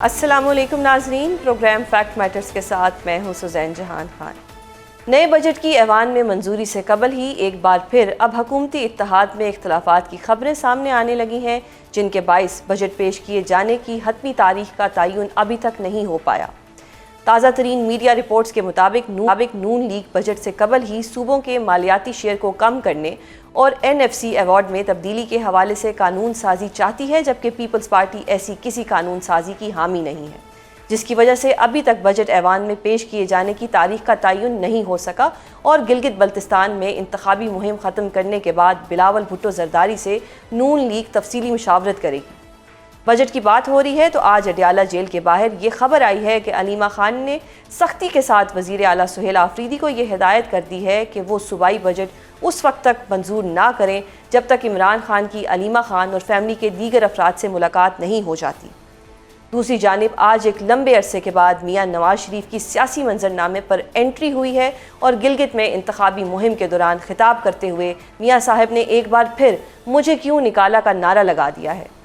अस्सलामुअलैकुम नाजरीन, programme fact matters के साथ मैं हूं सुजैन जहान खान। नए बजट की ऐवान में मंजूरी से कबल ही एक बार फिर अब हुकूमती इत्तेहाद में इख्तलाफात की खबरें सामने आने लगी हैं, जिनके बाइस बजट पेश किए जाने की हतमी तारीख का तयन अभी तक नहीं हो पाया। ताज़ा तरीन मीडिया रिपोर्ट्स के मुताबिक नून लीग बजट से कबल ही सूबों के मालियाती शेयर को कम करने और NFC अवार्ड में तब्दीली के हवाले से कानून साजी चाहती है, जबकि पीपल्स पार्टी ऐसी किसी कानून साजी की हामी नहीं है, जिसकी वजह से अभी तक बजट ऐवान में पेश किए जाने की तारीख का तयन नहीं हो सका। और गिलगित बल्तिस्तान में इंतखाबी मुहिम ख़त्म करने के बाद बिलावल भुट्टो जरदारी से नून लीग तफसीली मुशावरत करेगी। बजट की बात हो रही है तो आज अडियाला जेल के बाहर ये खबर आई है कि अलीमा खान ने सख्ती के साथ वज़ीर आला सुहेल आफरीदी को ये हिदायत कर दी है कि वो सूबाई बजट उस वक्त तक मंजूर ना करें जब तक इमरान खान की अलीमा खान और फैमिली के दीगर अफराद से मुलाकात नहीं हो जाती। दूसरी जानिब आज एक लंबे अरसे के बाद मियाँ नवाज शरीफ की सियासी मंजरनामे पर एंट्री हुई है और गिलगित में इंतखाबी मुहिम के दौरान खिताब करते हुए मियाँ साहब ने एक बार फिर मुझे क्यों निकाला का नारा लगा दिया है।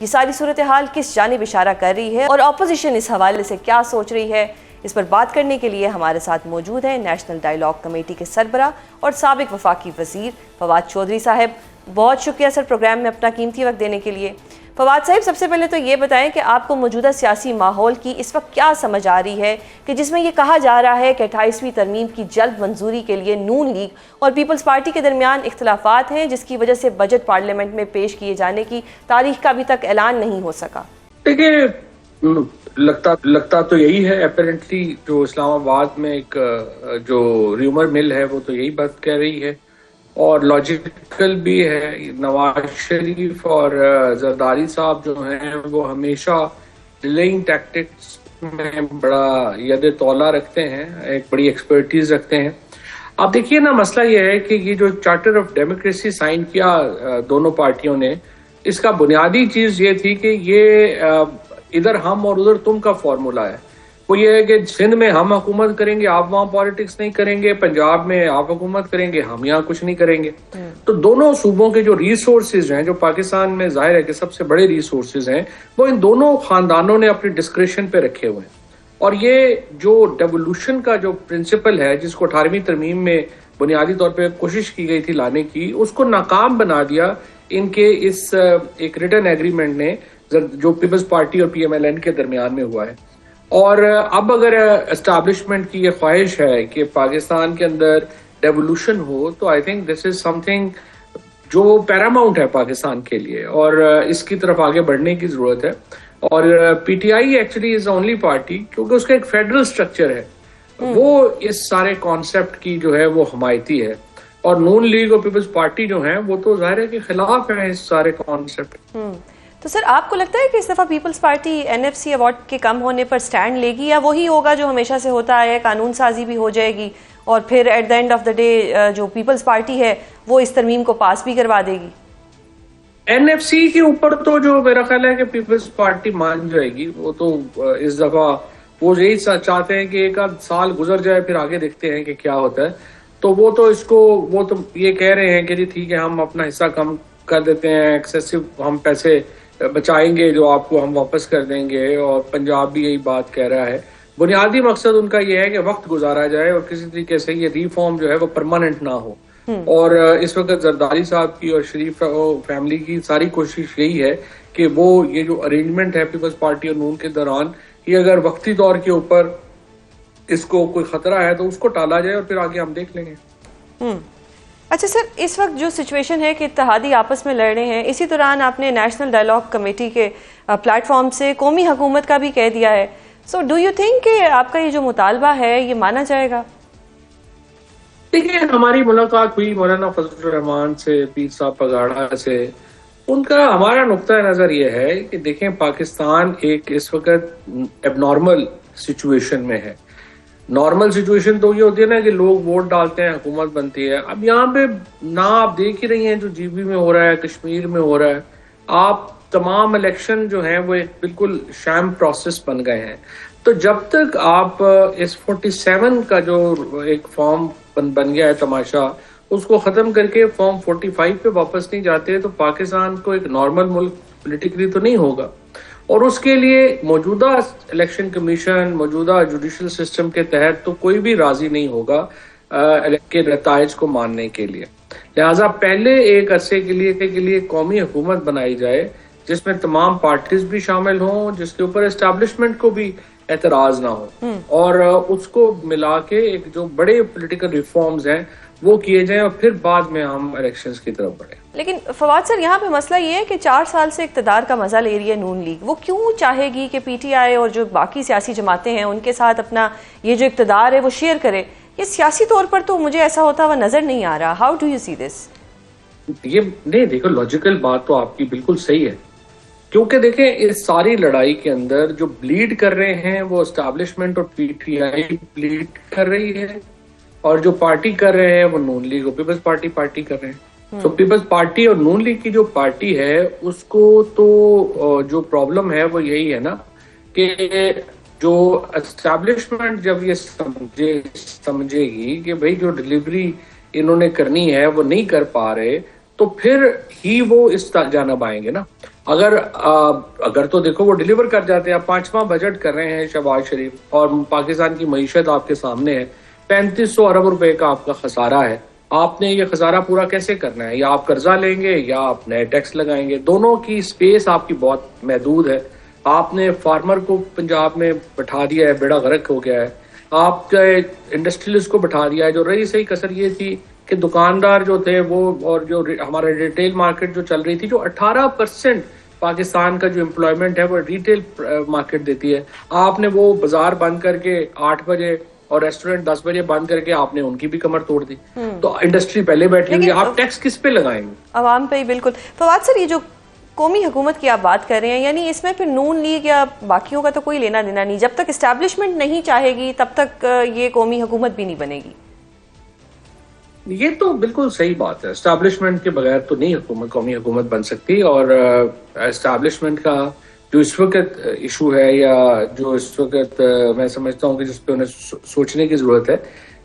ये सारी सूरत हाल किस जानिब इशारा कर रही है और अपोजिशन इस हवाले से क्या सोच रही है, इस पर बात करने के लिए हमारे साथ मौजूद हैं नेशनल डायलॉग कमेटी के सरबरा और साबिक वफाकी वजीर फवाद चौधरी साहब। बहुत शुक्रिया सर प्रोग्राम में अपना कीमती वक्त देने के लिए। फवाद साहब, सबसे पहले तो ये बताएं कि आपको मौजूदा सियासी माहौल की इस वक्त क्या समझ आ रही है कि जिसमें ये कहा जा रहा है कि 28वीं तरमीम की जल्द मंजूरी के लिए नून लीग और पीपल्स पार्टी के दरमियान इख्तलाफात हैं, जिसकी वजह से बजट पार्लियामेंट में पेश किए जाने की तारीख का अभी तक ऐलान नहीं हो सका। देखिए, लगता तो यही है। अपेरेंटली जो इस्लामाबाद में एक जो र्यूमर मिल है वो तो यही बात कह रही है और लॉजिकल भी है। नवाज शरीफ और जरदारी साहब जो हैं वो हमेशा डिलेइंग टैक्टिक्स में बड़ा यद तौला रखते हैं, एक बड़ी एक्सपर्टीज रखते हैं। आप देखिए ना, मसला ये है कि ये जो चार्टर ऑफ डेमोक्रेसी साइन किया दोनों पार्टियों ने, इसका बुनियादी चीज ये थी कि ये इधर हम और उधर तुम का फॉर्मूला है। वो ये है कि सिंध में हम हुकूमत करेंगे, आप वहां पॉलिटिक्स नहीं करेंगे, पंजाब में आप हुकूमत करेंगे, हम यहाँ कुछ नहीं करेंगे। तो दोनों सूबों के जो रिसोर्सेज हैं, जो पाकिस्तान में जाहिर है कि सबसे बड़े रिसोर्सेज हैं, वो इन दोनों खानदानों ने अपनी डिस्क्रिप्शन पे रखे हुए हैं। और ये जो डेवोल्यूशन का जो प्रिंसिपल है, जिसको 18वीं तरमीम में बुनियादी तौर पर कोशिश की गई थी लाने की, उसको नाकाम बना दिया इनके इस एक रिटर्न एग्रीमेंट ने, जो पीपल्स पार्टी और PMLN के दरमियान में हुआ है। और अब अगर एस्टैब्लिशमेंट की ये ख्वाहिश है कि पाकिस्तान के अंदर डेवोल्यूशन हो, तो I think this is something जो पैरामाउंट है पाकिस्तान के लिए और इसकी तरफ आगे बढ़ने की जरूरत है। और PTI actually is only party, क्योंकि उसका एक फेडरल स्ट्रक्चर है, वो इस सारे कॉन्सेप्ट की जो है वो हमायती है। और नून लीग और पीपल्स पार्टी जो है वो तो जाहिर है के खिलाफ है इस सारे कॉन्सेप्ट। तो सर, आपको लगता है कि इस दफा पीपल्स पार्टी NFC अवार्ड के कम होने पर स्टैंड लेगी, या वही होगा जो हमेशा से होता आया है, कानून साजी भी हो जाएगी और फिर at the end of the day जो पीपल्स पार्टी है वो इस तरमीम को पास भी करवा देगी? NFC के ऊपर तो जो मेरा ख्याल है कि पीपल्स पार्टी मान जाएगी। वो तो इस दफा वो यही चाहते हैं कि एक आध साल गुजर जाए, फिर आगे देखते हैं कि क्या होता है। तो वो तो ये कह रहे हैं कि जी ठीक है, हम अपना हिस्सा कम कर देते हैं, एक्सेसिव हम पैसे बचाएंगे जो आपको हम वापस कर देंगे। और पंजाब भी यही बात कह रहा है। बुनियादी मकसद उनका यह है कि वक्त गुजारा जाए और किसी तरीके से ये रिफॉर्म जो है वो परमानेंट ना हो। और इस वक्त जरदारी साहब की और शरीफ फैमिली की सारी कोशिश यही है कि वो ये जो अरेंजमेंट है पीपल्स पार्टी और नून के दौरान, ये अगर वक्ती तौर के ऊपर इसको कोई खतरा है तो उसको टाला जाए और फिर आगे हम देख लेंगे। अच्छा सर, इस वक्त जो सिचुएशन है कि इत्तेहादी आपस में लड़ रहे हैं, इसी दौरान आपने नेशनल डायलॉग कमेटी के प्लेटफॉर्म से कौमी हुकूमत का भी कह दिया है। सो डू यू थिंक कि आपका ये जो मुतालबा है ये माना जाएगा? देखिए, हमारी मुलाकात हुई मौलाना फजलुर रहमान से, पीर साहब पगाड़ा से। उनका हमारा नुक्ता नजर ये है कि देखें, पाकिस्तान एक इस वक्त एबनॉर्मल सिचुएशन में है। नॉर्मल सिचुएशन तो ये होती है ना कि लोग वोट डालते हैं, हुकूमत बनती है। अब यहाँ पे ना आप देख ही रही हैं जो GB में हो रहा है, कश्मीर में हो रहा है। आप तमाम इलेक्शन जो हैं वो एक बिल्कुल शैम प्रोसेस बन गए हैं। तो जब तक आप इस 47 का जो एक फॉर्म बन गया है तमाशा, उसको खत्म करके फॉर्म 45 पे वापस नहीं जाते तो पाकिस्तान को एक नॉर्मल मुल्क पॉलिटिकली तो नहीं होगा। और उसके लिए मौजूदा इलेक्शन कमीशन, मौजूदा जुडिशल सिस्टम के तहत तो कोई भी राजी नहीं होगा के नताइज को मानने के लिए। लिहाजा पहले एक अरसे के लिए कौमी हुकूमत बनाई जाए जिसमें तमाम पार्टीज भी शामिल हों, जिसके ऊपर एस्टैब्लिशमेंट को भी एतराज ना हो, और उसको मिला के एक जो बड़े पॉलिटिकल रिफॉर्म्स हैं वो किए जाएं और फिर बाद में हम इलेक्शंस की तरफ बढ़े। लेकिन फवाद सर, यहाँ पे मसला ये है कि 4 साल से इक़्तिदार का मजा ले रही है नून लीग। वो क्यों चाहेगी कि पीटीआई और जो बाकी सियासी जमातें हैं उनके साथ अपना ये जो इक़्तिदार है वो शेयर करे? ये सियासी तौर पर तो मुझे ऐसा होता हुआ नजर नहीं आ रहा। How do you see this? ये नहीं, देखो, लॉजिकल बात तो आपकी बिल्कुल सही है, क्योंकि देखें इस सारी लड़ाई के अंदर जो ब्लीड कर रहे हैं वो एस्टैब्लिशमेंट और पीटीआई ब्लीड कर रही है, और जो पार्टी कर रहे हैं वो नून लीग और पीपल्स पार्टी कर रहे हैं। तो पीपल्स पार्टी और नून लीग की जो पार्टी है उसको तो जो प्रॉब्लम है वो यही है ना कि जो एस्टैब्लिशमेंट जब ये समझेगी कि भाई जो डिलीवरी इन्होंने करनी है वो नहीं कर पा रहे, तो फिर ही वो इस जानब आएंगे ना। अगर तो देखो वो डिलीवर कर जाते हैं। 5वां बजट कर रहे हैं शहबाज शरीफ, और पाकिस्तान की मईशत आपके सामने है। 3500 अरब रुपए का आपका खसारा है। आपने ये खसारा पूरा कैसे करना है? या आप कर्जा लेंगे या आप नए टैक्स लगाएंगे। दोनों की स्पेस आपकी बहुत महदूद है। आपने फार्मर को पंजाब में बैठा दिया है, बेड़ा गर्क हो गया है। आप इंडस्ट्रियलिस्ट को बैठा दिया है। जो रही सही कसर ये थी कि दुकानदार जो थे वो, और जो हमारा रिटेल मार्केट जो चल रही थी, जो 18% पाकिस्तान का जो एम्प्लॉयमेंट है वो रिटेल मार्केट देती है, आपने वो बाजार बंद करके 8 बजे और रेस्टोरेंट 10 बजे बंद करके आपने उनकी भी कमर तोड़ दी। तो इंडस्ट्री पहले बैठी हुई है, आप टैक्स किस पे लगाएंगे? आवाम पे ही। बिल्कुल। फवाद सर, ये जो कौमी हुकूमत की आप बात कर रहे हैं, यानी इसमें फिर नून लीग या बाकियों का तो कोई लेना देना नहीं। जब तक एस्टैब्लिशमेंट नहीं चाहेगी तब तक ये कौमी हुकूमत भी नहीं बनेगी। ये तो बिल्कुल सही बात है। एस्टैब्लिशमेंट के बगैर तो नहीं कौमी हुकूमत बन सकती। और एस्टैब्लिशमेंट का जो इस वक्त इशू है, या जो इस वक्त मैं समझता हूँ कि जिस पे उन्हें सोचने की जरूरत है।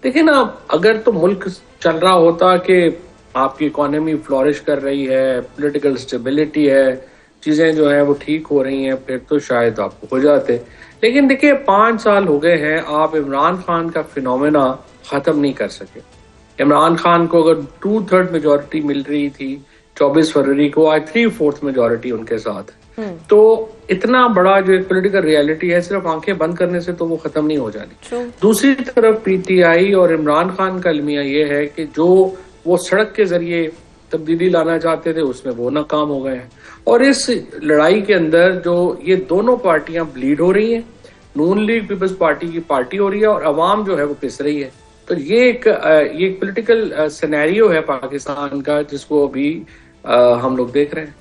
देखिए ना, अगर तो मुल्क चल रहा होता कि आपकी इकोनॉमी फ्लोरिश कर रही है, पॉलिटिकल स्टेबिलिटी है, चीजें जो है वो ठीक हो रही हैं, फिर तो शायद आप हो जाते। लेकिन देखिए 5 साल हो गए हैं, आप इमरान खान का फिनोमेना खत्म नहीं कर सके। इमरान खान को अगर 2/3 मेजोरिटी मिल रही थी 24 फरवरी को, आज 3/4 मेजोरिटी उनके साथ। तो इतना बड़ा जो एक पॉलिटिकल रियलिटी है, सिर्फ आंखें बंद करने से तो वो खत्म नहीं हो जानी। दूसरी तरफ पीटीआई और इमरान खान का अलमिया ये है कि जो वो सड़क के जरिए तब्दीली लाना चाहते थे उसमें वो नाकाम हो गए हैं। और इस लड़ाई के अंदर जो ये दोनों पार्टियां ब्लीड हो रही हैं, नून लीग पीपल्स पार्टी की पार्टी हो रही है और अवाम जो है वो पिस रही है। तो ये एक पॉलिटिकल सिनेरियो है पाकिस्तान का, जिसको अभी हम लोग देख रहे हैं।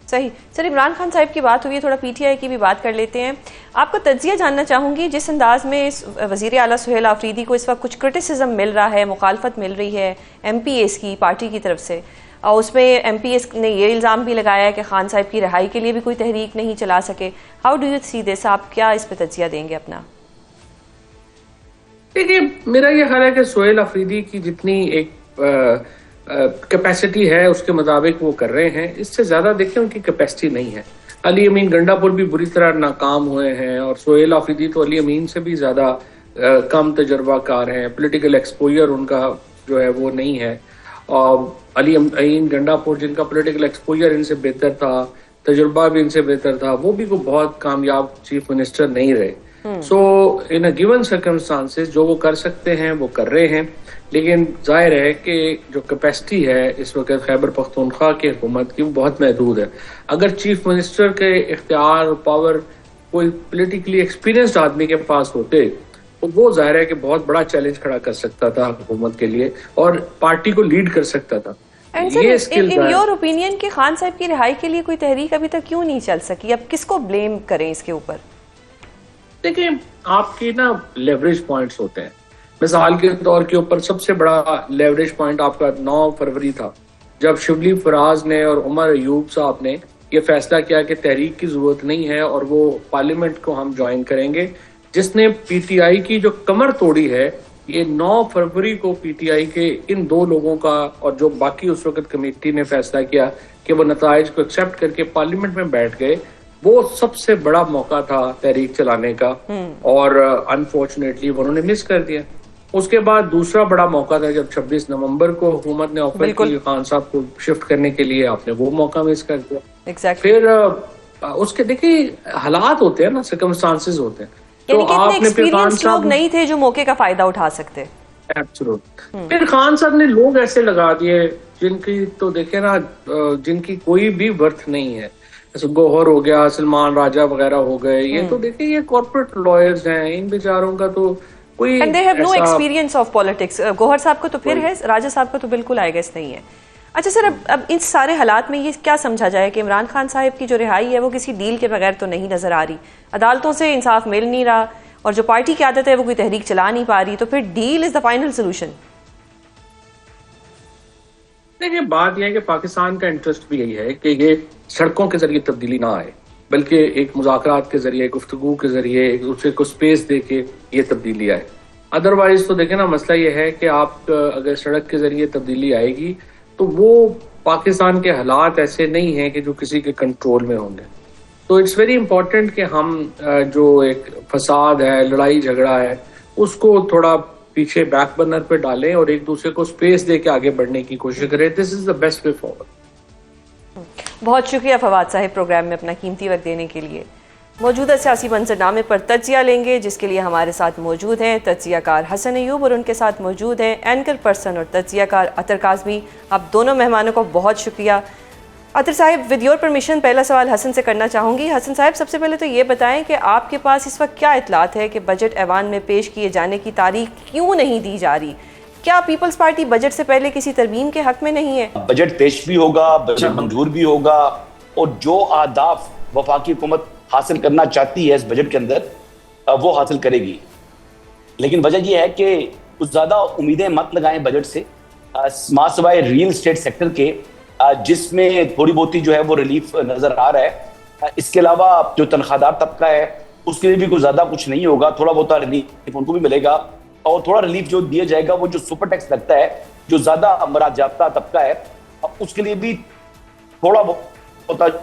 सही। सर, इमरान खान साहब की बात हुई है, थोड़ा पीटीआई की भी बात कर लेते हैं। आपका तज्जिया जानना चाहूंगी, जिस अंदाज में इस वज़ीर आला सुहेल आफरीदी को इस वक्त कुछ क्रिटिसिज्म मिल रहा है, मुखालफत मिल रही है एमपीएस की पार्टी की तरफ से, और उसमें एमपीएस ने ये इल्ज़ाम भी लगाया है कि खान साहब की रिहाई के लिए भी कोई तहरीक नहीं चला सके। How do you see this? आप क्या इस पे तज्जिया देंगे अपना? देखिए, मेरा ये ख्याल है कि सुहेल आफरीदी की जितनी एक कैपेसिटी है उसके मुताबिक वो कर रहे हैं। इससे ज्यादा देखिए उनकी कैपेसिटी नहीं है। अली अमीन गंडापुर भी बुरी तरह नाकाम हुए हैं, और सुहेल आफरीदी तो अली अमीन से भी ज्यादा कम तजर्बाकार हैं। पॉलिटिकल एक्सपोजर उनका जो है वो नहीं है। और अली अमीन गंडापुर, जिनका पॉलिटिकल एक्सपोजर इनसे बेहतर था, तजुर्बा भी इनसे बेहतर था, वो भी कोई बहुत कामयाब चीफ मिनिस्टर नहीं रहे। सो इन अ गिवन सर्कमस्टांसेस जो वो कर सकते हैं वो कर रहे हैं। लेकिन जाहिर है कि जो कैपेसिटी है इस वक्त खैबर पख्तूनख्वा की हुकूमत की वो बहुत महदूद है। अगर चीफ मिनिस्टर के इख्तियार और पावर कोई पॉलिटिकली एक्सपीरियंस्ड आदमी के पास होते तो वो जाहिर है कि बहुत बड़ा चैलेंज खड़ा कर सकता था हुकूमत के लिए और पार्टी को लीड कर सकता था। इन योर ओपिनियन कि खान साहब की रिहाई के लिए कोई तहरीक अभी तक क्यों नहीं चल सकी? अब किसको ब्लेम करें इसके ऊपर? देखिए, आपके ना लेवरेज पॉइंट्स होते हैं। मिसाल के तौर के ऊपर सबसे बड़ा लेवरेज पॉइंट आपका 9 फरवरी था, जब शिबली फराज ने और उमर अयूब साहब ने ये फैसला किया कि तहरीक की जरूरत नहीं है और वो पार्लियामेंट को हम ज्वाइन करेंगे, जिसने पीटीआई की जो कमर तोड़ी है। ये 9 फरवरी को पीटीआई के इन 2 लोगों का और जो बाकी उस वक्त कमेटी ने फैसला किया कि वो नताइज को एक्सेप्ट करके पार्लियामेंट में बैठ गए, वो सबसे बड़ा मौका था तहरीक चलाने का, और अनफॉर्चुनेटली उन्होंने मिस कर दिया। उसके बाद दूसरा बड़ा मौका था जब 26 नवंबर को हुकूमत ने ऑफर की खान साहब को शिफ्ट करने के लिए, आपने वो मौका मिस कर दिया। Exactly. फिर उसके देखिए हालात होते हैं ना, सर्कमस्टांसेस होते हैं, तो आपने फिर खान लोग साहब नहीं थे जो मौके का फायदा उठा सकते। एब्सोल्युटली। फिर खान साहब ने लोग ऐसे लगा दिए जिनकी तो देखे ना, जिनकी कोई भी वर्थ नहीं है, जैसे गौहर हो गया, सलमान राजा वगैरह हो गए, ये तो देखिए ये कॉर्पोरेट लॉयर्स हैं, इन बेचारों का तो कोई एंड दे हैव नो ऐसा एक्सपीरियंस ऑफ पॉलिटिक्स। गौहर साहब को तो फिर है, राजा साहब को तो बिल्कुल आई गेस नहीं है। अच्छा सर, अब इन सारे हालात में ये क्या समझा जाए कि इमरान खान साहब की जो रिहाई है वो किसी डील के बगैर तो नहीं नजर आ रही, अदालतों से इंसाफ मिल नहीं रहा, और जो पार्टी की आदत है वो कोई तहरीक चला नहीं पा रही, तो फिर deal is the final solution? देखिए बात यह है कि पाकिस्तान का इंटरेस्ट भी यही है कि ये सड़कों के जरिए तब्दीली ना आए, बल्कि एक मुज़ाकरात के जरिए, गुफ्तगू के जरिए, एक दूसरे को स्पेस दे के ये तब्दीली आए। अदरवाइज तो देखें ना, मसला ये है कि आप अगर सड़क के जरिए तब्दीली आएगी तो वो पाकिस्तान के हालात ऐसे नहीं हैं कि जो किसी के कंट्रोल में होंगे। तो इट्स वेरी इंपॉर्टेंट कि हम जो एक फसाद है, लड़ाई झगड़ा है, उसको थोड़ा पीछे बैक बर्नर पे डालें और एक दूसरे को स्पेस दे के आगे बढ़ने की कोशिश करें। This is the best way forward. बहुत शुक्रिया फवाद साहिब प्रोग्राम में अपना कीमती वक्त देने के लिए। मौजूदा सियासी मंजरनामे पर तज्जिया लेंगे, जिसके लिए हमारे साथ मौजूद हैं तज्जियाकार हसन अयूब और उनके साथ मौजूद हैं एंकर पर्सन और तज्जियाकार अतर काज़मी। आप दोनों मेहमानों को बहुत शुक्रिया। अतर साहिब, विद योर परमिशन पहला सवाल हसन से करना चाहूँगी। हसन साहब, सबसे पहले तो ये बताएं कि आपके पास इस वक्त क्या इतलात है कि बजट ऐवान में पेश किए जाने की तारीख क्यों नहीं दी जा रही? क्या पीपल्स पार्टी बजट से पहले किसी तरमीम के हक में नहीं है? बजट पेश भी होगा, बजट मंजूर भी होगा, और जो आदाफ वफाकी हुकूमत हासिल करना चाहती है इस बजट के अंदर वो हासिल करेगी। लेकिन वजह यह है कि कुछ ज़्यादा उम्मीदें मत लगाएं बजट से, सिवाय रियल स्टेट सेक्टर के जिसमें थोड़ी बहुत ही जो है वो रिलीफ नज़र आ रहा है। इसके अलावा जो तनख्वाहदार तबका है उसके लिए भी कुछ ज़्यादा कुछ नहीं होगा, थोड़ा बहुत रिलीफ उनको भी मिलेगा, और थोड़ा रिलीफ जो दिया जाएगा वो जो सुपर टैक्स लगता है, जो ज़्यादा मराद याफ्ता तबका है, उसके लिए भी थोड़ा बहुत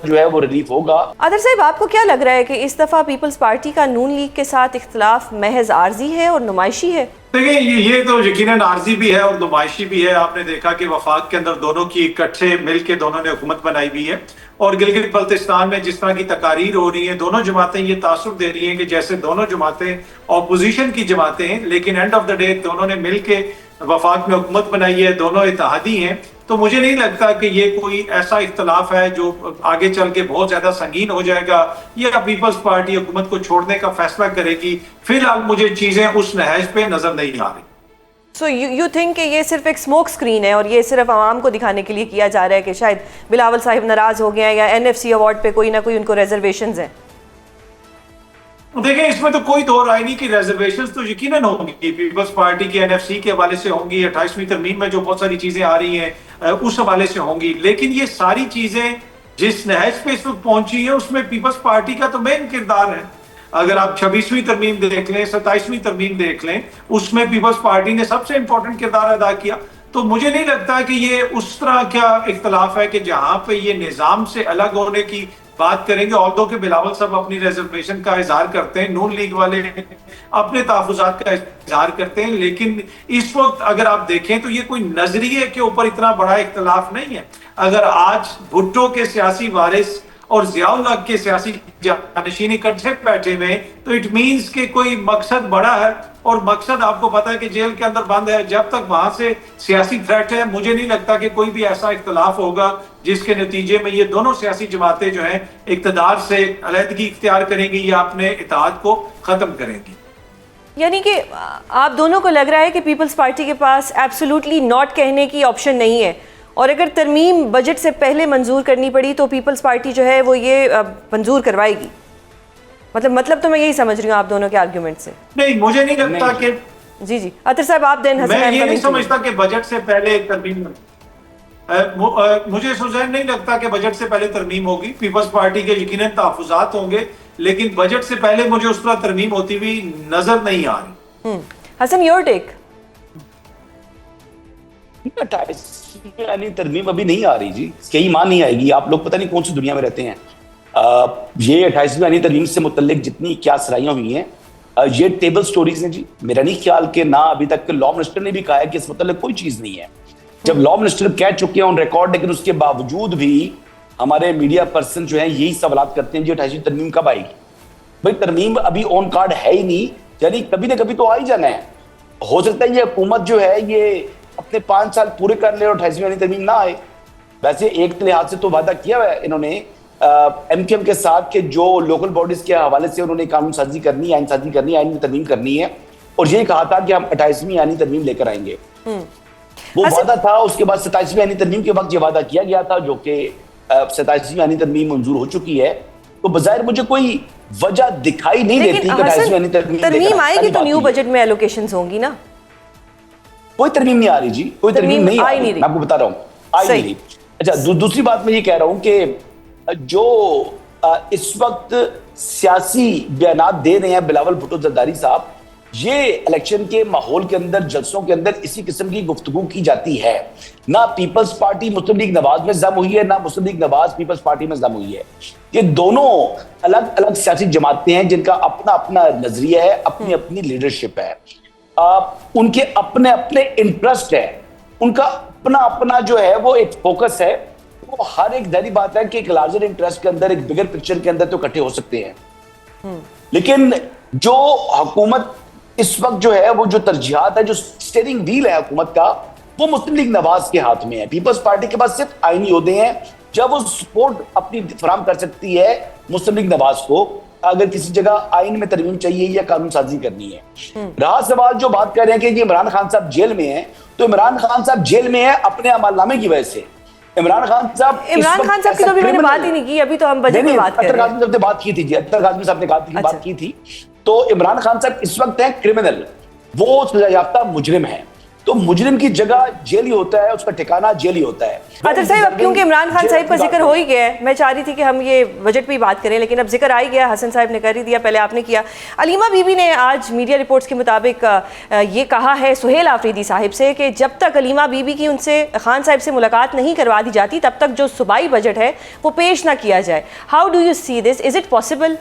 जो है वो रिलीफ होगा। आदर साहब, आपको क्या लग रहा है कि इस दफा पीपल्स पार्टी का नून लीग के साथ इख्तलाफ महज आर्जी है और नुमाइशी है? देखिए ये तो यकीनन आर्जी भी है और नुमाइशी भी है। आपने देखा कि वफाक के अंदर दोनों की इकट्ठे मिलकर दोनों ने हुकूमत बनाई हुई है, और गिलगित बल्तिस्तान में जिस तरह की तकारीर हो रही है, दोनों जमातें ये तासुब दे रही हैं कि जैसे दोनों जमातें ऑपोजिशन की जमातें हैं, लेकिन एंड ऑफ द डे दोनों ने मिलकर वफाक में हुकूमत बनाई है, दोनों इत्तेहादी हैं। तो मुझे नहीं लगता कि ये कोई ऐसा इख्तलाफ है जो आगे चल के बहुत ज्यादा संगीन हो जाएगा या पीपल्स पार्टी हुकूमत को छोड़ने का फैसला करेगी। फिलहाल मुझे चीजें उस नहज पे नजर नहीं आ रही। सो यू थिंक कि ये सिर्फ एक स्मोक स्क्रीन है और ये सिर्फ आवाम को दिखाने के लिए किया जा रहा है कि शायद बिलावल साहिब नाराज हो गए हैं या एनएफसी अवार्ड पे कोई ना कोई उनको रिजर्वेशंस हैं? देखिए इसमें तो कोई दो राय नहीं कि रिजर्वेशंस तो यकीनन होंगी, पीपल्स पार्टी की एनएफसी के हवाले से होंगी, 28वीं तरमीम में जो बहुत सारी चीजें आ रही हैं उस हवाले से होंगी। लेकिन ये सारी चीजें जिस नहज पे इस वक्त पहुंची है उसमें पीपल्स पार्टी का तो मेन किरदार है। अगर आप 26वीं तरमीम देख लें, 27वीं तरमीम देख लें, उसमें पीपल्स पार्टी ने सबसे इंपॉर्टेंट किरदार अदा किया। तो मुझे नहीं लगता कि ये उस तरह का इख्तलाफ है कि जहां पे ये निजाम से अलग होने की बात करेंगे। ऑल्दो के बिलावल साहब अपनी रिजर्वेशन का इजहार करते हैं, नून लीग वाले अपने तहफुजात का इजहार करते हैं, लेकिन इस वक्त अगर आप देखें तो ये कोई नजरिए के ऊपर इतना बड़ा इख्तलाफ नहीं है। अगर आज भुट्टो के सियासी वारिस और जियाउल हक के सियासी जानशीन इकट्ठे बैठे हुए तो इट मीन्स कि कोई मकसद बड़ा है, और मकसद आपको पता है कि जेल के अंदर बंद है। जब तक वहां से सियासी थ्रेट है, मुझे नहीं लगता कि कोई भी ऐसा इख्तलाफ होगा जिसके नतीजे में ये दोनों सियासी जमातें जो हैं इक़्तिदार से अलहदगी इख्तियार करेंगी या अपने इत्तेहाद को खत्म करेंगी। यानी कि आप दोनों को लग रहा है कि पीपल्स पार्टी के पास एब्सोल्युटली नॉट कहने की ऑप्शन नहीं है, और अगर तरमीम बजट से पहले मंजूर करनी पड़ी तो पीपल्स पार्टी जो है वो ये मंजूर करवाएगी। मतलब तो मैं यही समझ रही हूँ आप दोनों के आर्ग्यूमेंट से। नहीं, मुझे नहीं लगता कि जी अतर साहब आप देन। मैं ये नहीं समझता कि बजट से पहले तरमीम, मुझे सुजैन नहीं लगता कि बजट से पहले तरमीम होगी। पीपल्स पार्टी के यकीनन तहफुजात होंगे, लेकिन बजट से पहले मुझे उस तरह तरमीम होती हुई नजर नहीं आ रही। Hasan, your take? यानी तरमीम अभी नहीं आ रही जी, कहीं मान नहीं आएगी। आप लोग पता नहीं कौन सी दुनिया में रहते हैं। ये 28वीं आईनी तरमीम से मुतल्लिक जितनी क्या सराहियां हुई हैं, ये टेबल स्टोरीज हैं जी। मेरा नहीं ख्याल कि ना अभी तक लॉ मिनिस्टर ने भी कहा है कि इस मुतल्लिक कोई चीज नहीं है। जब लॉ मिनिस्टर कह चुके हैं ऑन रिकॉर्ड, लेकिन उसके बावजूद भी हमारे मीडिया पर्सन जो है यही सवाल करते हैं जी 28वीं तरमीम कब आएगी। भाई तरमीम अभी ऑन कार्ड है ही नहीं, यानी कभी ना कभी तो आ ही जाना है। हो सकता है ये हुकूमत जो है ये अपने 5 साल पूरे कर ले और 28वीं आईनी तरमीम ना आए। वैसे एक लिहाज से तो वादा किया हुआ है इन्होंने एमकेएम के साथ के जो लोकल बॉडीज के हवाले से उन्होंने कानून साजी करनी है, आइन साजी करनी है, आइन में तरमीम करनी है, और ये कहा था कि हम 28वीं आईनी तरमीम लेकर आएंगे। वो वादा था। उसके बाद 27वीं आईनी तरमीम के वक्त ये वादा किया गया था, जो कि 27वीं आईनी तरमीम मंजूर हो चुकी है। तो बजाय मुझे कोई वजह दिखाई नहीं देती कि 28वीं आईनी तरमीम आएगी तो न्यू बजट में एलोकेशंस होंगी ना। कोई तरमीम नहीं आ रही जी, कोई तरमीम नहीं आ रही, मैं आपको बता रहा हूँ, आई नहीं। अच्छा, दूसरी बात मैं ये कह रहा हूँ कि जो इस वक्त सियासी बयानात दे रहे हैं बिलावल भुट्टो जरदारी साहब, ये इलेक्शन के माहौल के अंदर, जलसों के अंदर इसी किस्म की गुफ्तगू की जाती है। ना पीपल्स पार्टी मुस्लिम लीग नवाज में जम हुई है, ना मुस्लिम लीग नवाज पीपल्स पार्टी में जम हुई है। ये दोनों अलग अलग सियासी जमातें हैं जिनका अपना अपना नजरिया है, अपनी अपनी लीडरशिप है, उनके अपने अपने इंटरेस्ट है, उनका अपना अपना जो है वो एक फोकस है। वो हर एक जाहिर बात है कि एक लार्जर इंटरेस्ट के अंदर, एक बिगर पिक्चर के अंदर तो इकट्ठे हो सकते हैं, लेकिन जो हुकूमत इस वक्त जो है वो जो तरजीहात है, जो स्टीयरिंग व्हील है हुकूमत का, वो मुस्लिम लीग नवाज के हाथ में है। पीपल्स पार्टी के पास सिर्फ आईनी ओहदे हैं, जब वो सपोर्ट अपनी फराम कर सकती है मुस्लिम लीग नवाज को, अगर किसी जगह आइन में तरमीम चाहिए या कानून साजी करनी है। रहा सवाल जो बात कर रहे हैं कि इमरान खान साहब जेल में हैं, तो इमरान खान साहब जेल में है अपने अमलनामे की वजह से। इमरान खान साहब की तो अभी मैंने बात ही नहीं की, अभी तो हम बजट में बात कर रहे हैं। अख्तर काज़मी साहब ने बात की थी जी, अख्तर काज़मी साहब ने बात की थी। तो इमरान खान साहब इस वक्त है क्रिमिनल, वो सजा याफ्ता मुजरिम है, तो मुजरिम की जगह जेल ही होता है, उसका ठिकाना जेल ही होता है। अतर साहब, अब क्योंकि इमरान खान साहब का जिक्र हो ही गया है, मैं चाह रही थी कि हम ये बजट पे ही बात करें, लेकिन अब जिक्र आ ही गया, हसन साहब ने कर ही दिया, पहले आपने किया। अलीमा बीबी ने आज मीडिया रिपोर्ट्स के मुताबिक ये कहा है सुहेल आफरीदी साहिब से कि जब तक अलीमा बीबी की उनसे खान साहब से मुलाकात नहीं करवा दी जाती, तब तक जो सूबाई बजट है वो पेश ना किया जाए। How do you see this, is it possible?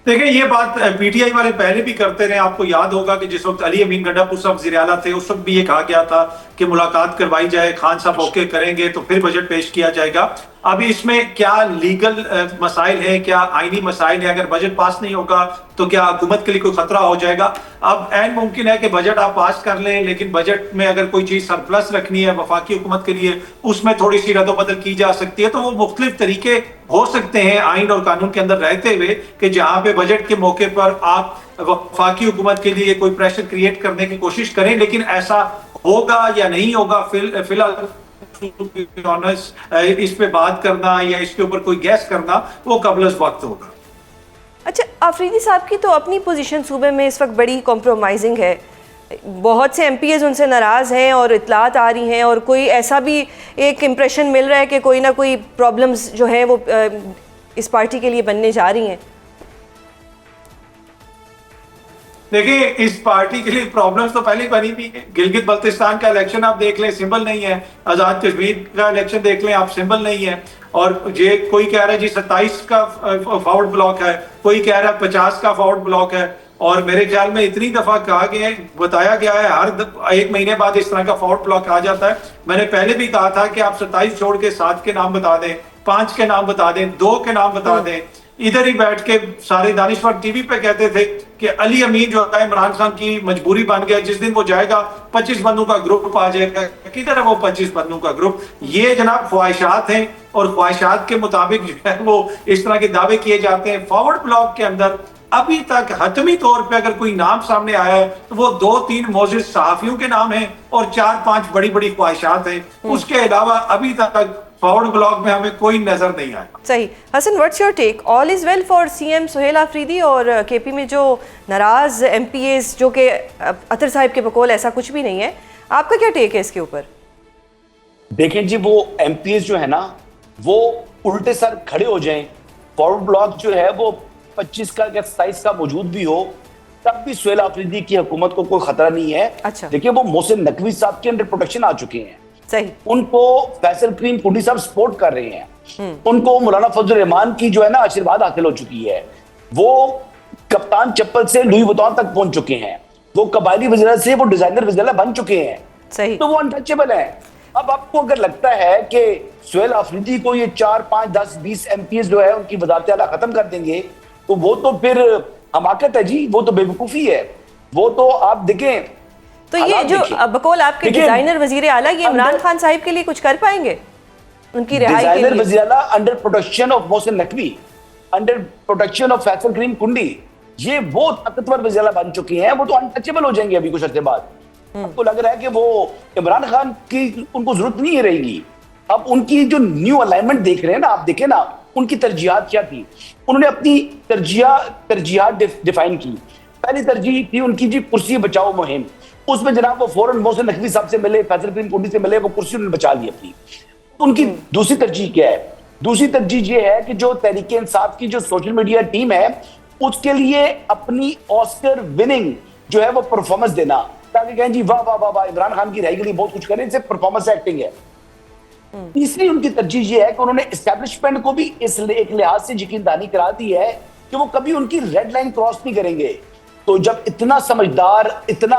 देखिए, ये बात पीटीआई वाले पहले भी करते रहे। आपको याद होगा कि जिस वक्त अली अमीन गंडापुर साहब वज़ीर आला थे, उस वक्त भी ये कहा गया था कि मुलाकात करवाई जाए, खान साहब ओके करेंगे तो फिर बजट पेश किया जाएगा। अभी इसमें क्या लीगल मसाइल है, क्या आईनी मसाइल है? अगर बजट पास नहीं होगा तो क्या हुकूमत के लिए कोई खतरा हो जाएगा? अब ऐन मुमकिन है कि बजट आप पास कर लें, लेकिन बजट में अगर कोई चीज सरप्लस रखनी है वफाकी हुकूमत के लिए, उसमें थोड़ी सी रद्दोबदल की जा सकती है। तो वो मुख्तलिफ तरीके हो सकते हैं आइन और कानून के अंदर रहते हुए कि जहां पे बजट के मौके पर आप वफाकी हुकूमत के लिए कोई प्रेशर क्रिएट करने की कोशिश करें, लेकिन ऐसा होगा या नहीं होगा, फिलहाल इस पे बात करना या इसके ऊपर कोई गैस करना वो कबल वक्त होगा। अच्छा, आफरीदी साहब की तो अपनी पोजीशन सूबे में इस वक्त बड़ी कॉम्प्रोमाइजिंग है, बहुत से एमपीएस उनसे नाराज़ हैं और इतलात आ रही हैं, और कोई ऐसा भी एक इम्प्रेशन मिल रहा है कि कोई ना कोई प्रॉब्लम्स जो है वो इस पार्टी के लिए बनने जा रही हैं। देखिए, इस पार्टी के लिए प्रॉब्लम्स तो पहले बनी भी है। गिलगित बल्तिस्तान का इलेक्शन आप देख लें, सिंबल नहीं है। आजाद कश्मीर का इलेक्शन देख लें आप, सिंबल नहीं है। और ये कोई कह रहा है जी 27 का फॉरवर्ड ब्लॉक है, कोई कह रहा है 50 का फॉरवर्ड ब्लॉक है। और मेरे ख्याल में इतनी दफा कहा गया है, बताया गया है, हर एक महीने बाद इस तरह का फॉरवर्ड ब्लॉक आ जाता है। मैंने पहले भी कहा था कि आप 27 छोड़ के 7 के नाम बता दें, 5 के नाम बता दें, 2 के नाम बता दें। इधर ही बैठ के सारे दानिश्वर टीवी पे कहते थे कि अली अमीन जो है इमरान खान की मजबूरी बन गया, जिस दिन वो जाएगा 25 बंदों का ग्रुप आ जाएगा। किधर है वो 25 बंदों का ग्रुप? ये जनाब ख्वाहिशात हैं, और ख्वाहिशात के मुताबिक जो है वो इस तरह के दावे किए जाते हैं। फॉरवर्ड ब्लॉक के अंदर अभी तक हतमी तौर पे अगर कोई नाम सामने आया है तो वो 2-3 मोजिज सहाफियों के नाम हैं और 4-5 बड़ी बड़ी ख्वाहिशात हैं। उसके अलावा अभी तक फॉरवर्ड ब्लॉक में हमें कोई नजर नहीं आया। सही। Hasan, what's your take? All is well for CM Suhail Afridi और केपी में जो नाराज एमपीएस, जो कि अतर साहब के बकौल ऐसा कुछ भी नहीं है, आपका क्या टेक है इसके ऊपर? देखें जी, वो एमपीएस जो है ना वो उल्टे सर खड़े हो जाएं, फॉरवर्ड ब्लॉक जो है वो 25 का या 27 का मौजूद भी हो, तब भी सुहेल आफरीदी की हुकूमत को कोई खतरा नहीं है। अच्छा। देखिए, वो मोहसिन नकवी साहब के अंडर प्रोटेक्शन आ चुके हैं। सही। उनको फैसल करीम कुंडी साहब सपोर्ट कर रहे हैं, उनको मौलाना फजल रहमान की जो है ना आशीर्वाद हासिल हो चुकी है, वो कप्तान चप्पल से लुई वुइटन तक पहुंच चुके हैं, वो कबायली वज़ीर से वो डिजाइनर वज़ीर बन चुके हैं, सही। तो वो अनटचेबल है। अब आपको अगर लगता है कि सुहेल आफरीदी को ये 4, 5, 10, 20 MPs जो है उनकी वज़ारत आला खत्म कर देंगे, तो वो तो फिर हमाकत है जी, वो तो बेवकूफी है। वो तो आप देखें, तो ये जो बकौल आपके डिजाइनर वजीर आला, ये इमरान खान साहिब के लिए कुछ कर पाएंगे उनकी रिहाई के लिए? डिजाइनर वज़ीर आला under protection of Mohsin Naqvi, under protection of Faisal Karim Kundi, ये वो ताकतवर वज़ीर आला बन चुके हैं, वो तो अनटचेबल हो जाएंगे अभी कुछ अर्से बाद। आपको लग रहा है कि वो इमरान खान की उनको जरूरत नहीं रहेगी। अब उनकी जो न्यू अलाइनमेंट देख रहे हैं ना, आप देखें ना उनकी तरजीहात क्या थी, उन्होंने अपनी तरजीहात डिफाइन की। पहली तरजीह थी उनकी जी कुर्सी बचाओ मुहिम, उसमें जनाब वो फौरन मोहसिन नकवी साहब से मिले, फैसल करीम कुंडी से मिले, वो कुर्सी उन्होंने बचा ली अपनी। उनकी दूसरी तरजीह क्या है? दूसरी तरजीह ये है कि जो तहरीक इंसाफ की जो सोशल मीडिया टीम है उसके लिए अपनी ऑस्कर विनिंग जो है वो परफॉर्मेंस देना, ताकि कहें जी वाह वाह वाह वाह इमरान खान की रिहाई के लिए बहुत कुछ करें, सिर्फ परफॉर्मेंस एक्टिंग है। तीसरी उनकी तरजीह ये है कि उन्होंने एस्टैब्लिशमेंट को भी इस एक लिहाज से यकीनदानी करा दी है कि वो कभी उनकी रेड लाइन क्रॉस नहीं करेंगे। तो जब इतना समझदार, इतना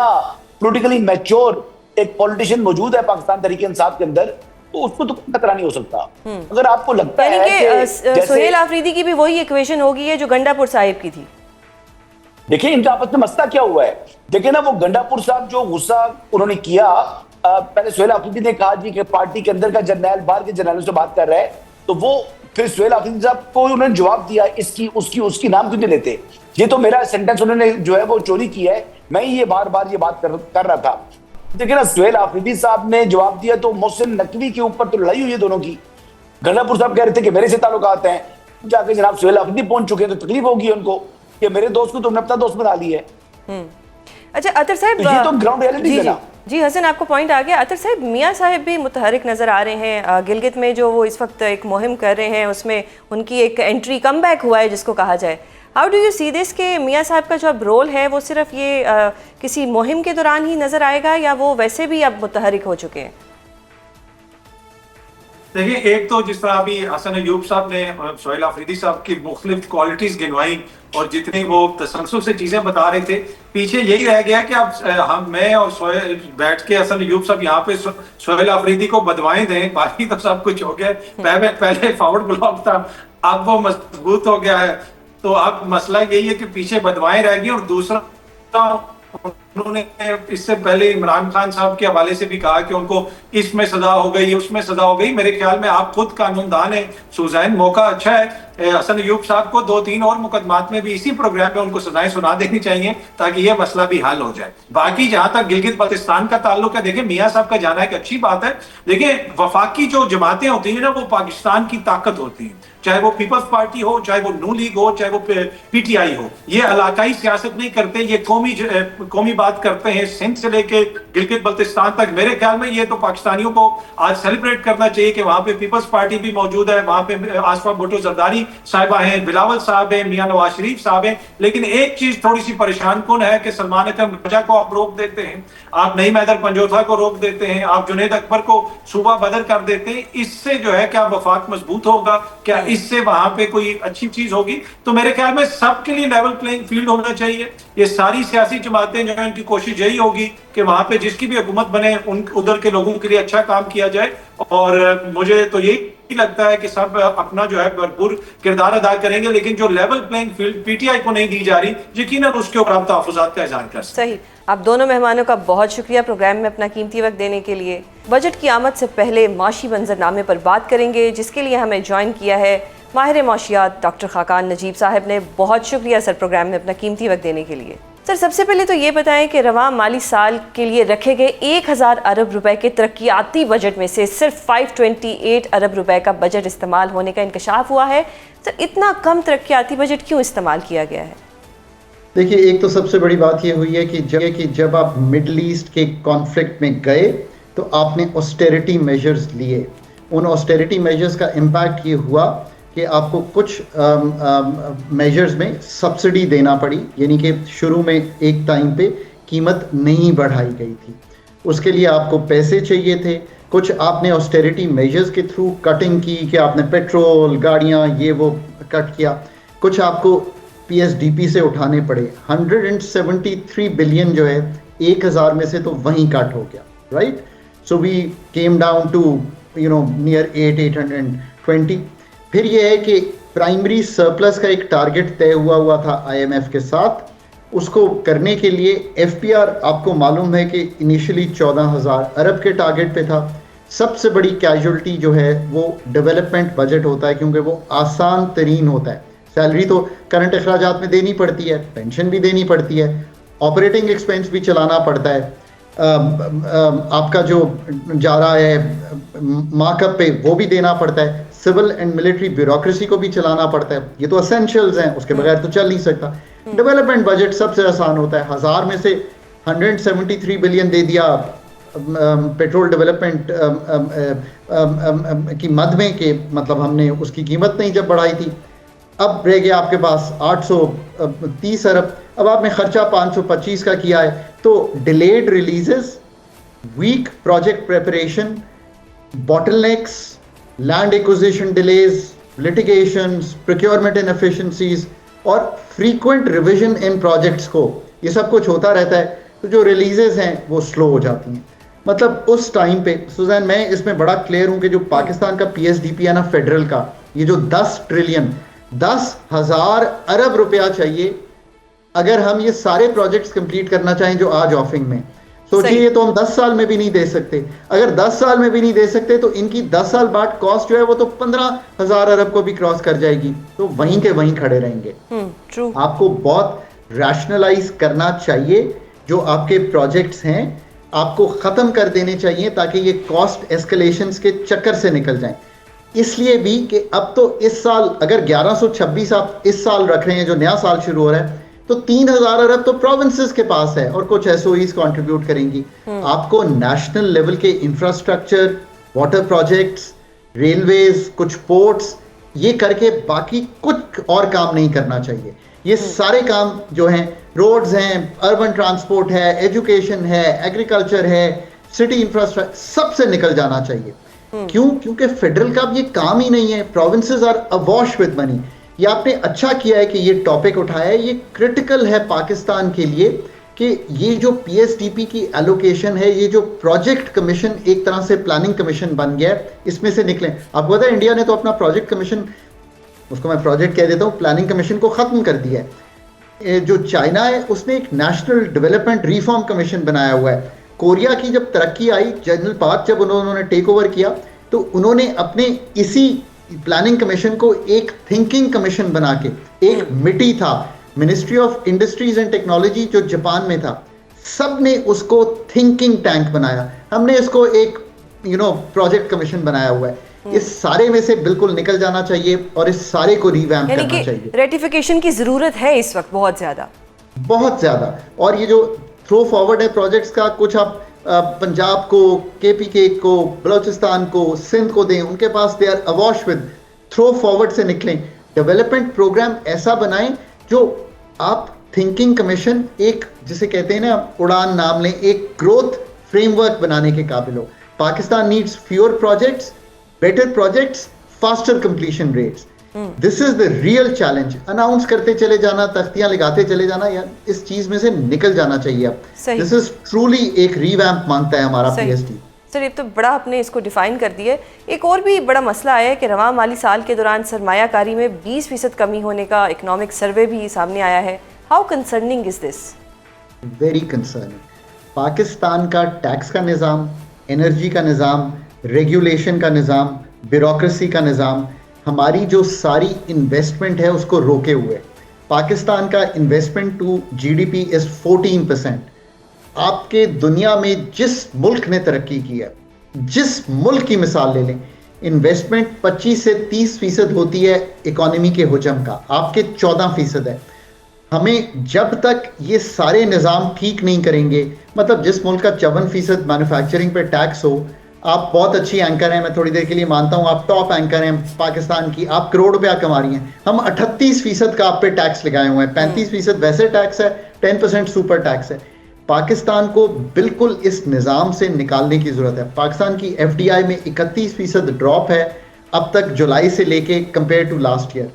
पॉलिटिकली मैच्योर एक पॉलिटिशियन मौजूद है पाकिस्तान तहरीक इंसाफ के अंदर, तो उसको तो खतरा नहीं हो सकता। अगर आपको लगता है कि सुहेल आफरीदी की भी वही इक्वेशन होगी है जो गंडापुर साहिब की थी। देखिए इनका आपस में मसला क्या हुआ है, देखिए ना वो गंडापुर साहब जो गुस्सा उन्होंने किया, पहले सुहेल आफरीदी ने कहा जी कि पार्टी के अंदर का जर्नैल बाहर के जर्नैलों से बात कर रहा है, तो वो फिर सुहेल आफरीदी साहब को उन्होंने जवाब दिया इसकी उसकी नाम क्यों नहीं लेते, ये तो मेरा सेंटेंस उन्होंने जो है वो चोरी किया है, मैं ही ये बार बार ये बात कर रहा था। देखिए ना सुहेल आफरीदी साहब ने जवाब दिया तो मोहसिन नकवी के ऊपर तो लड़ाई हुई है दोनों की। गंडापुर साहब कह रहे थे कि मेरे से ताल्लुकात हैं, जाके जनाब सुहेल आफरीदी पहुंच चुके हैं, तो तकलीफ होगी उनको कि मेरे दोस्त को तुमने अपना दोस्त बना लिया है। अच्छा अतर साहब, तो ये तो ग्राउंड रियलिटी है ना। जी हसन, आपको पॉइंट आ गया। अतर साहब, मियाँ साहब भी मुतहरिक नज़र आ रहे हैं गिलगित में, जो वो इस वक्त एक मुहिम कर रहे हैं, उसमें उनकी एक एंट्री कम बैक हुआ है जिसको कहा जाए। How do you see this के मियाँ साहब का जो अब रोल है वो सिर्फ ये किसी मुहिम के दौरान ही नज़र आएगा या वो वैसे भी अब मुतहरिक हो चुके हैं? देखिए, एक तो जिस तरह अभी हसन अयूब साहब ने सुहेल आफरीदी साहब की मुख्तलिफ क्वालिटीज गिनवाई और जितनी वो तसलसल से चीजें बता रहे थे, पीछे यही रह गया कि अब मैं और सोहेल बैठ के हसन अयूब साहब यहाँ पे सुहेल आफरीदी को बदवाएं दें, बाकी तो सब कुछ हो गया। पहले फॉरवर्ड ब्लॉक था, अब वो मजबूत हो गया है, तो अब मसला यही है कि पीछे बदवाएं रह गई। और दूसरा, उन्होंने इससे पहले इमरान खान साहब के हवाले से भी कहा कि उनको इसमें सजा हो गई, उसमें सजा हो गई। मेरे ख्याल में आप खुद कानूनदान है सुजैन, मौका अच्छा है हसन अयूब साहब को 2-3 और मुकदमात में भी इसी प्रोग्राम में उनको सजाएं सुना देनी चाहिए ताकि ये मसला भी हल हो जाए। बाकी जहां तक गिलगित बल्तिस्तान का ताल्लुक है, देखिए मियाँ साहब का जाना एक अच्छी बात है। देखिए वफाकी जो जमातें होती है ना, वो पाकिस्तान की ताकत होती है, चाहे वो पीपल्स पार्टी हो, चाहे वो नू लीग हो, चाहे वो PTI हो। ये इलाकाई सियासत नहीं करते, ये कौमी बात करते हैं, सिंध से लेके गिलगित बल्तिस्तान तक। मेरे ख्याल में ये तो पाकिस्तानियों को आज सेलिब्रेट करना चाहिए कि वहां पे पीपल्स पार्टी भी मौजूद है, वहां पे आसफा भुट्टो जरदारी साहिबा हैं, बिलावल साहब हैं, मियां नवाज शरीफ साहब हैं। लेकिन एक चीज थोड़ी सी परेशान कुन है कि सलमान अकरम रजा को आप रोक देते हैं, आप नईम हैदर पंजोथा को रोक देते हैं, आप जुनैद अकबर को सूबा बदर कर देते हैं। इससे जो है क्या वफाक मजबूत होगा, क्या इससे वहां पे कोई अच्छी चीज होगी? तो मेरे ख्याल में सबके लिए लेवल प्लेइंग फील्ड होना चाहिए। ये सारी सियासी जमातें जो है उनकी कोशिश यही होगी कि वहां पे जिसकी भी हुकूमत बने उधर के लोगों के लिए अच्छा काम किया जाए। और मुझे तो यही लगता है कि सब अपना जो है भरपूर किरदार अदा करेंगे, लेकिन जो लेवल प्लेइंग फील्ड PTI को नहीं दी जा रही, यकीनन उसके ऊपर आप तहफ़्फ़ुज़ात का इज़हार कर सकते हैं। सही। आप दोनों मेहमानों का बहुत शुक्रिया प्रोग्राम में अपना कीमती वक्त देने के लिए। बजट की आमद से पहले माशी मंजरनामे पर बात करेंगे, जिसके लिए हमें ज्वाइन किया है माहिर माशियात डॉक्टर खाकान नजीब साहब ने। बहुत शुक्रिया सर प्रोग्राम में अपना कीमती वक्त देने के लिए। सर सबसे पहले तो ये बताएं कि रवां माली साल के लिए रखे गए 1000 अरब रुपए के तरक्याती बजट में से सिर्फ 528 अरब रुपए का बजट इस्तेमाल होने का इंकशाफ हुआ है। सर इतना कम तरक्याती बजट क्यों इस्तेमाल किया गया है? देखिए, एक तो सबसे बड़ी बात ये हुई है कि जब आप मिडल ईस्ट के कॉन्फ्लिक्ट में गए तो आपने ऑस्टेरिटी मेजर्स लिए। उन ऑस्टेरिटी मेजर्स का इम्पैक्ट ये हुआ कि आपको कुछ मेजर्स में सब्सिडी देना पड़ी, यानी कि शुरू में एक टाइम पे कीमत नहीं बढ़ाई गई थी, उसके लिए आपको पैसे चाहिए थे। कुछ आपने ऑस्टेरिटी मेजर्स के थ्रू कटिंग की कि आपने पेट्रोल, गाड़ियाँ, ये वो कट किया। कुछ आपको पीएसडीपी से उठाने पड़े। 173 बिलियन जो है 1000 में से तो वहीं कट हो गया, right? So we came down to near 820। फिर ये है कि प्राइमरी सरप्लस का एक टारगेट तय हुआ था आईएमएफ के साथ। उसको करने के लिए एफपीआर आपको मालूम है कि इनिशियली 14,000 अरब के टारगेट पे था। सबसे बड़ी कैजुअलिटी जो है वो डेवलपमेंट बजट होता है, क्योंकि वो आसान तरीन होता है। सैलरी तो करंट अखराजात में देनी पड़ती है, पेंशन भी देनी पड़ती है, ऑपरेटिंग एक्सपेंस भी चलाना पड़ता है, आपका जो जा रहा है मार्कअप पे वो भी देना पड़ता है, सिविल एंड मिलिट्री ब्यूरोक्रेसी को भी चलाना पड़ता है। ये तो असेंशियल्स हैं, उसके बगैर तो चल नहीं सकता। डेवलपमेंट बजट सबसे आसान होता है। 1000 में से 173 बिलियन दे दिया पेट्रोल डेवलपमेंट की मद में, के मतलब हमने उसकी कीमत नहीं जब बढ़ाई थी। अब रह गया आपके पास 830 अरब। अब आपने खर्चा 525 का किया है, तो delayed releases, weak project preparation, bottlenecks, land acquisition delays, litigations, procurement inefficiencies और फ्रीक्वेंट रिवीजन इन प्रोजेक्ट्स को, ये सब कुछ होता रहता है। तो जो रिलीजेस हैं वो स्लो हो जाती हैं। मतलब उस टाइम पे सुजैन, मैं इसमें बड़ा क्लियर हूं कि जो पाकिस्तान का पीएसडीपी है ना फेडरल का, ये जो 10 ट्रिलियन 10,000 अरब रुपया चाहिए अगर हम ये सारे प्रोजेक्ट्स कंप्लीट करना चाहें जो आज ऑफिंग में। सोचिए, ये तो हम 10 साल में भी नहीं दे सकते। अगर 10 साल में भी नहीं दे सकते तो इनकी 10 साल बाद कॉस्ट जो है वो तो 15,000 अरब को भी क्रॉस कर जाएगी। तो वहीं के वहीं खड़े रहेंगे। आपको बहुत रैशनलाइज करना चाहिए जो आपके प्रोजेक्ट्स हैं, आपको खत्म कर देने चाहिए ताकि ये कॉस्ट एस्केलेशंस के चक्कर से निकल जाएं। इसलिए भी कि अब तो इस साल अगर 1126 आप इस साल रख रहे हैं, जो नया साल शुरू हो रहा है, तो 3,000 अरब तो प्रोविंसेस के पास है और कुछ एसओईज कंट्रीब्यूट करेंगी। आपको नेशनल लेवल के इंफ्रास्ट्रक्चर, वाटर प्रोजेक्ट्स, रेलवेज, कुछ पोर्ट्स, ये करके बाकी कुछ और काम नहीं करना चाहिए। ये सारे काम जो हैं, रोड्स हैं, अर्बन ट्रांसपोर्ट है, एजुकेशन है, एग्रीकल्चर है, सिटी इंफ्रास्ट्रक्चर, सबसे निकल जाना चाहिए। क्यों? क्योंकि फेडरल का अब ये काम ही नहीं है। Provinces are awash with money. ये आपने अच्छा किया है कि ये टॉपिक उठाया है। ये क्रिटिकल है पाकिस्तान के लिए कि ये जो पीएसडीपी की एलोकेशन है, ये जो प्रोजेक्ट कमीशन एक तरह से प्लानिंग कमीशन बन गया है, इसमें से निकले। आपको पता है इंडिया ने तो अपना प्रोजेक्ट कमीशन, उसको मैं प्रोजेक्ट कह देता हूँ, प्लानिंग कमीशन को खत्म कर दिया है। जो चाइना है उसने एक नेशनल डेवलपमेंट रिफॉर्म कमीशन बनाया हुआ है। कोरिया की जब तरक्की आई, जनरल पार्क जब उन्होंने टेक ओवर किया, तो उन्होंने अपने इसी प्लानिंग कमीशन को एक थिंकिंग कमीशन बना के, एक मिटी था ministry of industries and technology जो जापान में था, सब ने उसको थिंकिंग टैंक बनाया। हमने इसको एक प्रोजेक्ट कमीशन बनाया हुआ है। इस सारे में से बिल्कुल निकल जाना चाहिए और इस सारे को रिवैम्प करना चाहिए। रेटिफिकेशन की जरूरत है इस वक्त बहुत ज्यादा। और ये जो थ्रो फॉरवर्ड है प्रोजेक्ट्स का, कुछ आप पंजाब को, केपीके को, बलोचिस्तान को, सिंध को दें, उनके पास they are awash with, throw forward से निकलें। डेवलपमेंट प्रोग्राम ऐसा बनाएं जो आप थिंकिंग कमीशन, एक जिसे कहते हैं ना उड़ान नाम लें, एक ग्रोथ फ्रेमवर्क बनाने के काबिल हो। Pakistan needs fewer projects, better projects, faster completion rates. This is the real challenge. Announce करते चले जाना, तख्तियां लगाते चले जाना, यार इस चीज में से निकल जाना चाहिए अब। दिस इज ट्रूली एक रिवैम्प मांगता है हमारा पीएसडी। सर, ये तो बड़ा आपने इसको डिफाइन कर दिया है। एक और भी बड़ा मसला आया है कि रवां माली साल के दौरान सरमायाकारी में 20% कमी होने का इकोनॉमिक सर्वे भी सामने आया है। How concerning is this? Very concerning. Pakistan का टैक्स का निज़ाम, एनर्जी का निज़ाम, रेगुलेशन का निज़ाम, ब्यूरोक्रेसी का निज़ाम, हमारी जो सारी इन्वेस्टमेंट है उसको रोके हुए। पाकिस्तान का इन्वेस्टमेंट टू जीडीपी इज 14%। आपके दुनिया में जिस मुल्क ने तरक्की की है, जिस मुल्क की मिसाल ले लें, इन्वेस्टमेंट 25 से 30% होती है इकोनॉमी के हुजम का, आपके 14% है। हमें जब तक ये सारे निज़ाम ठीक नहीं करेंगे, मतलब जिस मुल्क का 54% मैन्युफैक्चरिंग पे टैक्स हो, आप बहुत अच्छी एंकर हैं, मैं थोड़ी देर के लिए मानता हूं आप टॉप एंकर हैं पाकिस्तान की, आप करोड़ रुपया कमा रही हैं, हम 38% का आप पे टैक्स लगाए हुए हैं, 35% वैसे टैक्स है, 10% सुपर टैक्स है। पाकिस्तान को बिल्कुल इस निज़ाम से निकालने की ज़रूरत है। पाकिस्तान की FDI में 31% ड्रॉप है अब तक जुलाई से लेके कंपेयर टू लास्ट ईयर।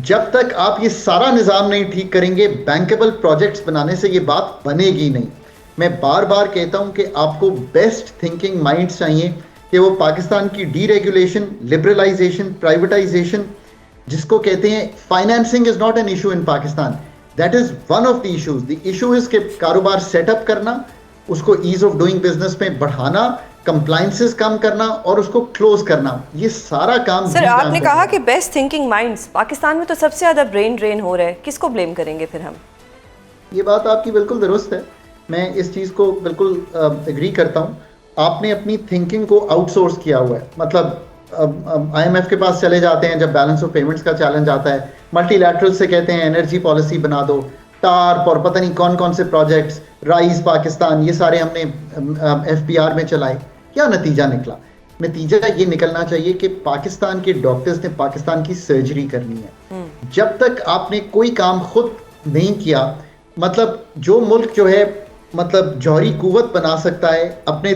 जब तक आप ये सारा निज़ाम नहीं ठीक करेंगे, बैंकेबल प्रोजेक्ट्स बनाने से ये बात बनेगी नहीं। मैं बार बार कहता हूँ कि आपको बेस्ट थिंकिंग माइंड्स चाहिए कि वो पाकिस्तान की डीरेगुलेशन, लिबरलाइजेशन, प्राइवेटाइजेशन, जिसको कहते हैं financing is not an issue in Pakistan, that is one of the issues. The issue is कि कारोबार सेटअप करना, उसको ईज़ ऑफ डूइंग बिजनेस में बढ़ाना, कंप्लाइंसेस कम करना और उसको क्लोज करना, ये सारा काम। सर, आपने कहा कि बेस्ट थिंकिंग माइंड्स, पाकिस्तान में तो सबसे ज़्यादा ब्रेन ड्रेन हो रहा है, किसको ब्लेम करेंगे फिर हम? ये बात आपकी बिल्कुल दुरुस्त है, मैं इस चीज़ को बिल्कुल एग्री करता हूँ। आपने अपनी थिंकिंग को आउटसोर्स किया हुआ है। मतलब IMF के पास चले जाते हैं जब बैलेंस ऑफ पेमेंट्स का चैलेंज आता है, मल्टीलैटरल से कहते हैं एनर्जी पॉलिसी बना दो, टार्प और पता नहीं कौन कौन से प्रोजेक्ट्स, राइज पाकिस्तान, ये सारे हमने FPR में चलाए। क्या नतीजा निकला? नतीजा ये निकलना चाहिए कि पाकिस्तान के डॉक्टर्स ने पाकिस्तान की सर्जरी करनी है। जब तक आपने कोई काम खुद नहीं किया, मतलब जो मुल्क जो है मतलब जौहरी कुव्वत बना सकता है अपने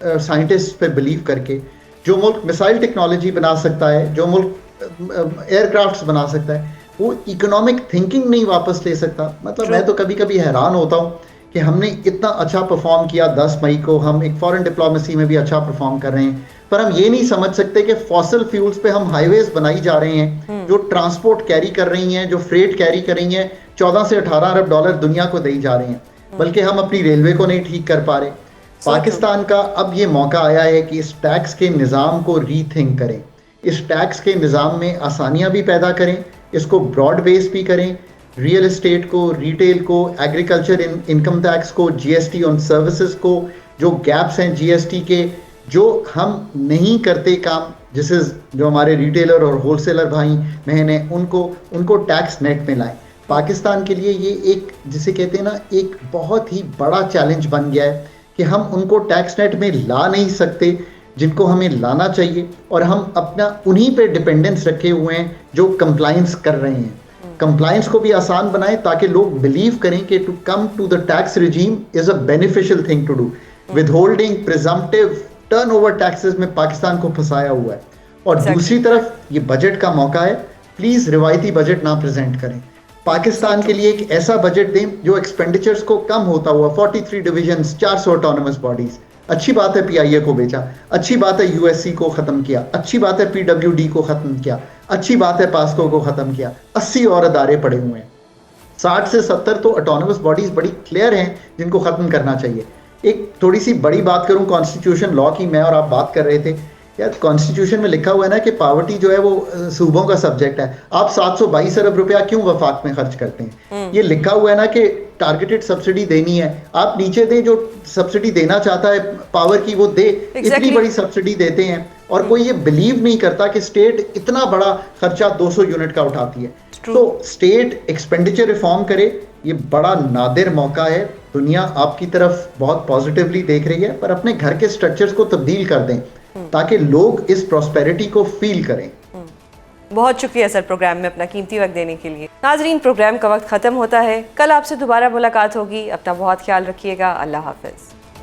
साइंटिस्ट पे बिलीव करके, जो मुल्क मिसाइल टेक्नोलॉजी बना सकता है, जो मुल्क एयरक्राफ्ट्स बना सकता है, वो इकोनॉमिक थिंकिंग नहीं वापस ले सकता। मतलब मैं तो कभी कभी हैरान होता हूँ कि हमने इतना अच्छा परफॉर्म किया 10 मई को, हम एक फॉरेन डिप्लोमेसी में भी अच्छा परफॉर्म कर रहे हैं, पर हम ये नहीं समझ सकते कि फॉसिल फ्यूल्स पे हम हाईवेज बनाई जा रहे हैं जो ट्रांसपोर्ट कैरी कर रही हैं, जो फ्रेट कैरी कर रही हैं, 14 से 18 अरब डॉलर दुनिया को दे जा रहे हैं, बल्कि हम अपनी रेलवे को नहीं ठीक कर पा रहे। पाकिस्तान का अब ये मौका आया है कि इस टैक्स के निज़ाम को रीथिंक करें, इस टैक्स के निज़ाम में आसानियाँ भी पैदा करें, इसको ब्रॉड बेस भी करें, रियल एस्टेट को, रिटेल को, एग्रीकल्चर इनकम टैक्स को, GST ऑन सर्विसेज को, जो गैप्स हैं GST के, जो हम नहीं करते काम, जिसे जो हमारे रिटेलर और होलसेलर भाई बहन हैं, उनको टैक्स नेट में लाएं। पाकिस्तान के लिए ये एक, जिसे कहते हैं ना, एक बहुत ही बड़ा चैलेंज बन गया है कि हम उनको टैक्स नेट में ला नहीं सकते जिनको हमें लाना चाहिए, और हम अपना उन्हीं पे डिपेंडेंस रखे हुए हैं जो कंप्लाइंस कर रहे हैं। कंप्लाइंस को भी आसान बनाएं ताकि लोग बिलीव करें कि to come to the tax regime is a beneficial thing to do. Withholding, presumptive, turnover taxes में पाकिस्तान को फंसाया हुआ है। और दूसरी तरफ ये बजट का मौका है, प्लीज रिवायती बजट ना प्रेजेंट करें। पाकिस्तान के लिए एक ऐसा बजट दें जो एक्सपेंडिचर्स को कम होता हुआ, 43 डिविजन्स, 400 ऑटोनमस बॉडीज। अच्छी बात है PIA को बेचा, अच्छी बात है USC को ख़त्म किया, अच्छी बात है PWD को ख़त्म किया, अच्छी बात है पास्को को ख़त्म किया। 80 और अदारे पड़े हुए हैं, 60 से 70 तो ऑटोनमस बॉडीज़ बड़ी क्लियर हैं जिनको ख़त्म करना चाहिए। एक थोड़ी सी बड़ी बात करूं कॉन्स्टिट्यूशन लॉ की, मैं और आप बात कर रहे थे यार, कॉन्स्टिट्यूशन में लिखा हुआ है ना कि पावर्टी जो है वो सूबों का सब्जेक्ट है। आप 722 अरब रुपया क्यों वफाक में खर्च करते हैं? ये लिखा हुआ है ना कि टारगेटेड सब्सिडी देनी है, आप नीचे दें, जो सब्सिडी देना चाहता है पावर की वो दे। इतनी बड़ी सब्सिडी देते हैं और कोई ये बिलीव नहीं करता कि स्टेट इतना बड़ा खर्चा 200 यूनिट का उठाती है। तो स्टेट एक्सपेंडिचर रिफॉर्म करे, ये बड़ा नादिर मौका है। दुनिया आपकी तरफ बहुत पॉजिटिवली देख रही है, पर अपने घर के स्ट्रक्चर्स को तब्दील कर दें ताकि लोग इस प्रॉस्पेरिटी को फील करें। बहुत शुक्रिया सर प्रोग्राम में अपना कीमती वक्त देने के लिए। नाजरीन, प्रोग्राम का वक्त ख़त्म होता है, कल आपसे दोबारा मुलाकात होगी। अपना बहुत ख्याल रखिएगा। अल्लाह हाफ़िज़।